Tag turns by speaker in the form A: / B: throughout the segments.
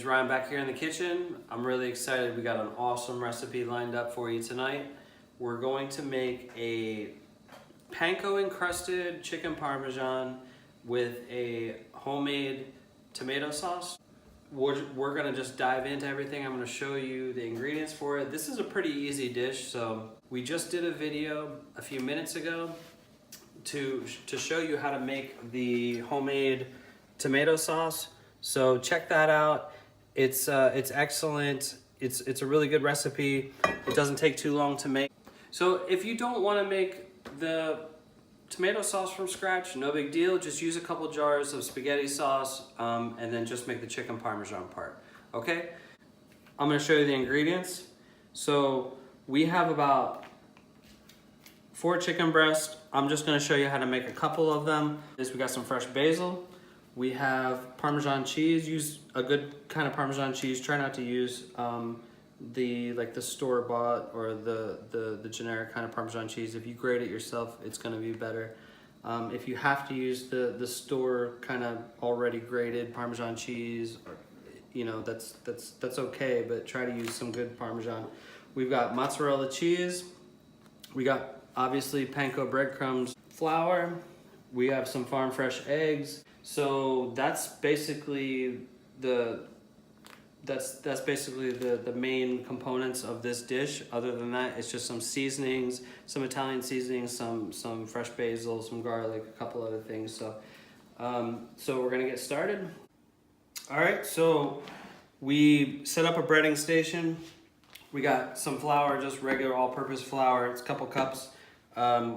A: Ryan back here in the kitchen. I'm really excited. We got an awesome recipe lined up for you tonight. We're going to make a Panko encrusted chicken Parmesan with a homemade tomato sauce. We're gonna just dive into everything. I'm gonna show you the ingredients for it. This is a pretty easy dish. So we just did a video a few minutes ago to show you how to make the homemade tomato sauce. So check that out. It's excellent. It's a really good recipe. It doesn't take too long to make. So if you don't want to make the tomato sauce from scratch, no big deal. Just use a couple jars of spaghetti sauce and then just make the chicken Parmesan part. Okay? I'm going to show you the ingredients. So we have about 4 chicken breasts. I'm just going to show you how to make a couple of them. We got some fresh basil. We have Parmesan cheese. Use a good kind of Parmesan cheese. Try not to use the store-bought or the generic kind of Parmesan cheese. If you grate it yourself, it's going to be better. If you have to use the store kind of already grated Parmesan cheese, or, you know, that's okay. But try to use some good Parmesan. We've got mozzarella cheese. We got obviously panko breadcrumbs, flour. We have some farm fresh eggs. So that's basically the main components of this dish. Other than that, it's just some seasonings, some Italian seasonings, some fresh basil, some garlic, a couple other things. So so we're gonna get started. All right, so we set up a breading station. We got some flour, just regular all-purpose flour. It's a couple cups.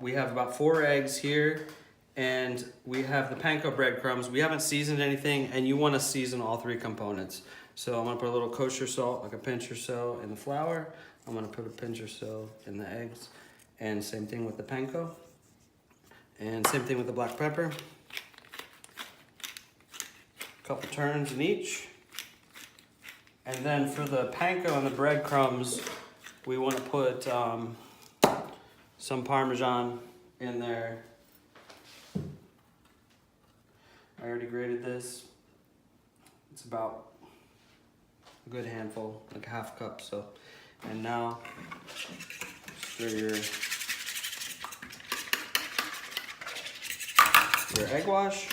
A: We have about 4 eggs here. And we have the panko breadcrumbs. We haven't seasoned anything, and you want to season all 3 components. So I'm going to put a little kosher salt, like a pinch or so, in the flour. I'm going to put a pinch or so in the eggs. And same thing with the panko. And same thing with the black pepper. A couple turns in each. And then for the panko and the breadcrumbs, we want to put some Parmesan in there. I already grated this. It's about a good handful, like a half cup. So, and now stir your egg wash.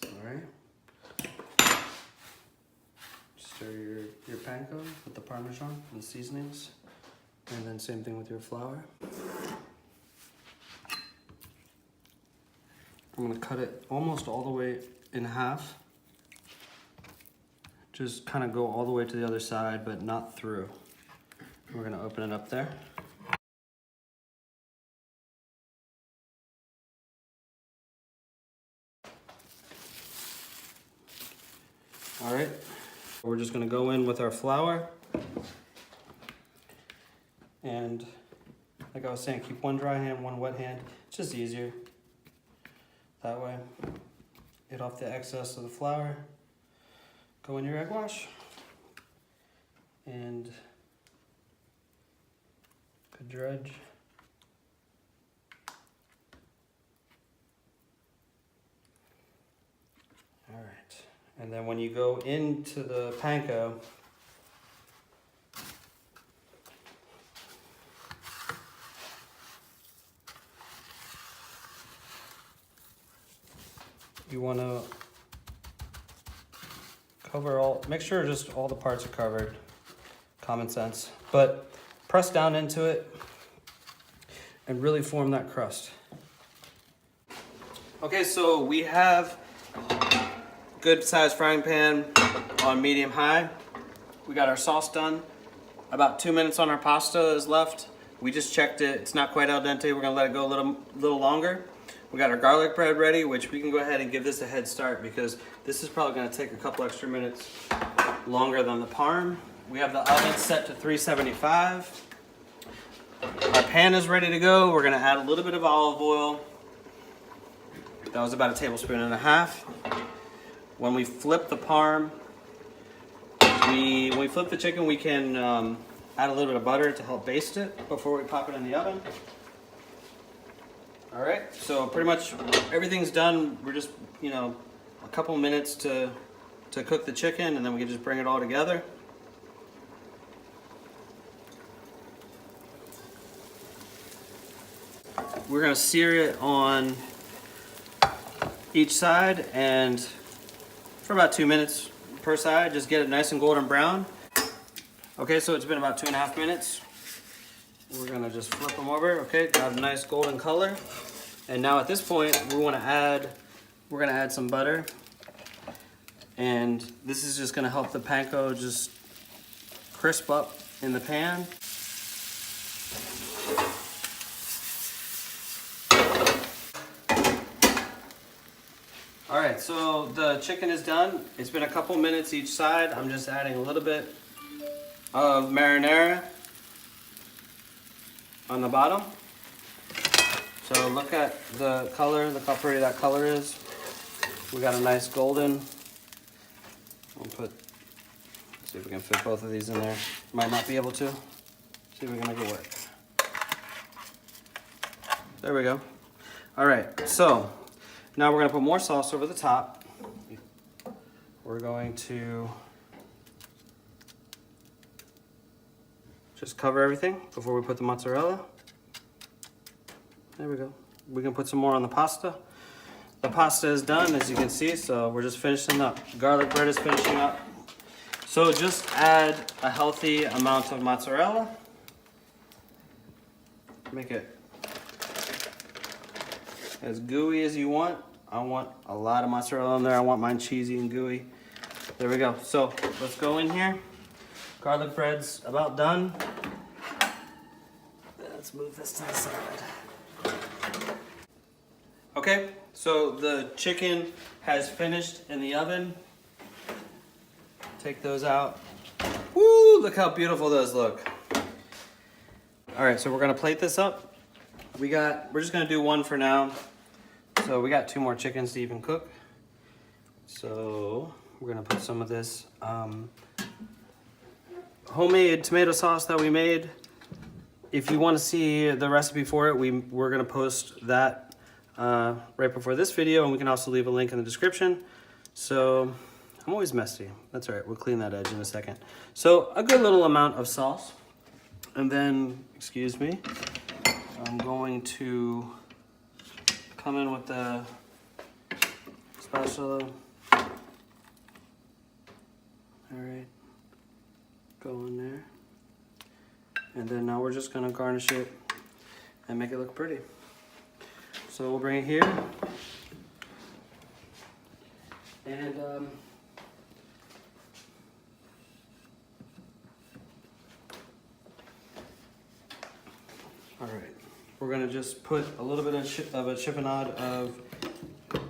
A: All right. Stir your panko with the Parmesan and the seasonings. And then same thing with your flour. I'm gonna cut it almost all the way in half. Just kind of go all the way to the other side, but not through. We're gonna open it up there. All right, we're just gonna go in with our flour. And like I was saying, keep one dry hand, one wet hand. It's just easier. That way, get off the excess of the flour. Go in your egg wash. And good dredge. All right. And then when you go into the panko, you want to cover make sure just all the parts are covered. Common sense. But press down into it and really form that crust. Okay, so we have good sized frying pan on medium high. We got our sauce done. About 2 minutes on our pasta is left. We just checked it. It's not quite al dente. We're gonna let it go a little longer. We got our garlic bread ready, which we can go ahead and give this a head start because this is probably gonna take a couple extra minutes longer than the parm. We have the oven set to 375. Our pan is ready to go. We're gonna add a little bit of olive oil. That was about 1.5 tablespoons. When we flip the parm, when we flip the chicken, we can add a little bit of butter to help baste it before we pop it in the oven. All right, so pretty much everything's done. We're just, you know, a couple minutes to cook the chicken, and then we can just bring it all together. We're gonna sear it on each side, and for about 2 minutes per side, just get it nice and golden brown. Okay, so it's been about 2.5 minutes. We're gonna just flip them over. Okay, got a nice golden color. And now at this point, we're gonna add some butter. And this is just gonna help the panko just crisp up in the pan. All right, so the chicken is done. It's been a couple minutes each side. I'm just adding a little bit of marinara on the bottom. So look at the color, look how pretty that color is. We got a nice golden. Let's see if we can fit both of these in there. Might not be able to. See if we can make it work. There we go. All right, so now we're gonna put more sauce over the top. We're going to just cover everything before we put the mozzarella. There we go. We can put some more on the pasta. The pasta is done, as you can see, so we're just finishing up. Garlic bread is finishing up. So just add a healthy amount of mozzarella. Make it as gooey as you want. I want a lot of mozzarella in there. I want mine cheesy and gooey. There we go. So let's go in here. Garlic bread's about done. Let's move this to the side. Okay, so the chicken has finished in the oven. Take those out. Woo, look how beautiful those look. All right, so we're gonna plate this up. We're just gonna do one for now. So we got 2 more chickens to even cook. So we're gonna put some of this homemade tomato sauce that we made. If you want to see the recipe for it, we're gonna post that right before this video, and we can also leave a link in the description. So I'm always messy. That's all right. We'll clean that edge in a second. So a good little amount of sauce, and then, excuse me, I'm going to come in with the spatula. All right, go in there. And then now we're just gonna garnish it and make it look pretty. So we'll bring it here. And all right, we're gonna just put a little bit of a chiffonade of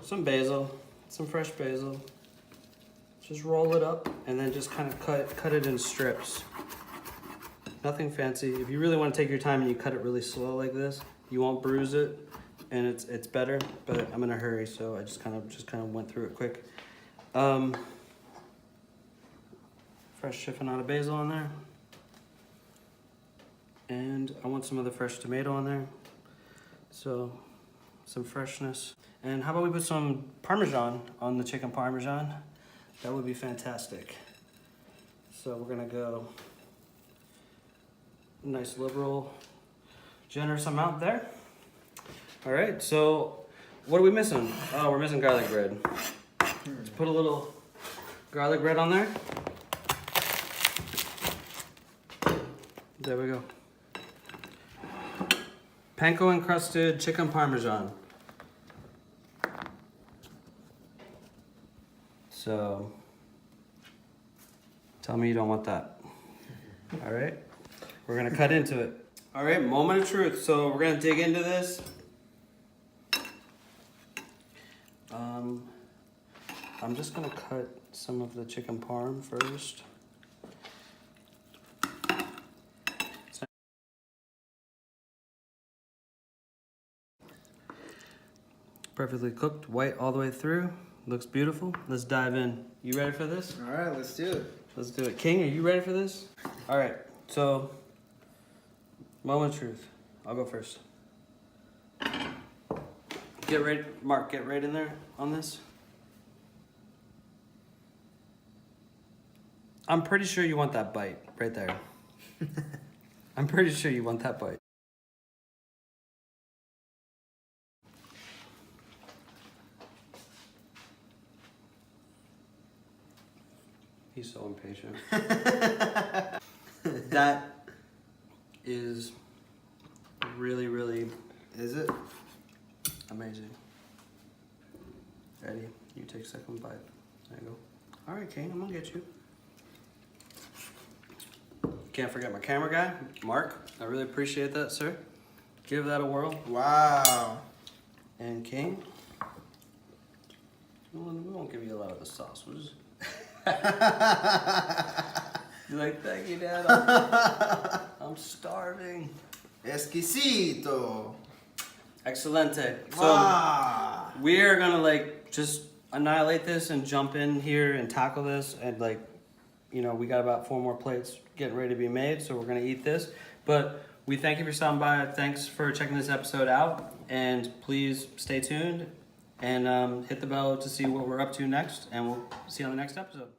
A: some basil, some fresh basil. Just roll it up and then just kind of cut it in strips. Nothing fancy. If you really want to take your time and you cut it really slow like this, you won't bruise it, and it's better. But I'm in a hurry, so I just kind of went through it quick. Fresh chiffonade of basil on there, and I want some of the fresh tomato on there. So some freshness. And how about we put some Parmesan on the chicken Parmesan? That would be fantastic. So we're gonna go nice liberal, generous amount there. All right, so what are we missing? Oh, we're missing garlic bread. Let's put a little garlic bread on there. There we go. Panko encrusted chicken Parmesan. So, tell me you don't want that. All right, we're gonna cut into it. All right, moment of truth. So we're gonna dig into this. I'm just gonna cut some of the chicken parm first. Perfectly cooked, white all the way through. Looks beautiful. Let's dive in. You ready for this?
B: All right, let's do it.
A: Let's do it. King, are you ready for this? All right, so moment of truth. I'll go first. get right, Mark, get right in there on this. I'm pretty sure you want that bite right there. I'm pretty sure you want that bite. He's so impatient. That is really, really...
B: Is it?
A: amazing. Eddie, you take second bite. There you go. All right, Kane, I'm gonna get you. Can't forget my camera guy, Mark. I really appreciate that, sir. Give that a whirl.
B: Wow.
A: And Kane, we won't give you a lot of the sauce. We'll just... You're like, thank you, Dad. I'm starving.
B: Exquisito.
A: Excelente. So
B: Wow.
A: we are gonna like just annihilate this and jump in here and tackle this, and like, you know, we got about 4 more plates getting ready to be made, so we're gonna eat this. But we thank you for stopping by. Thanks for checking this episode out, and please stay tuned and hit the bell to see what we're up to next, and we'll see you on the next episode.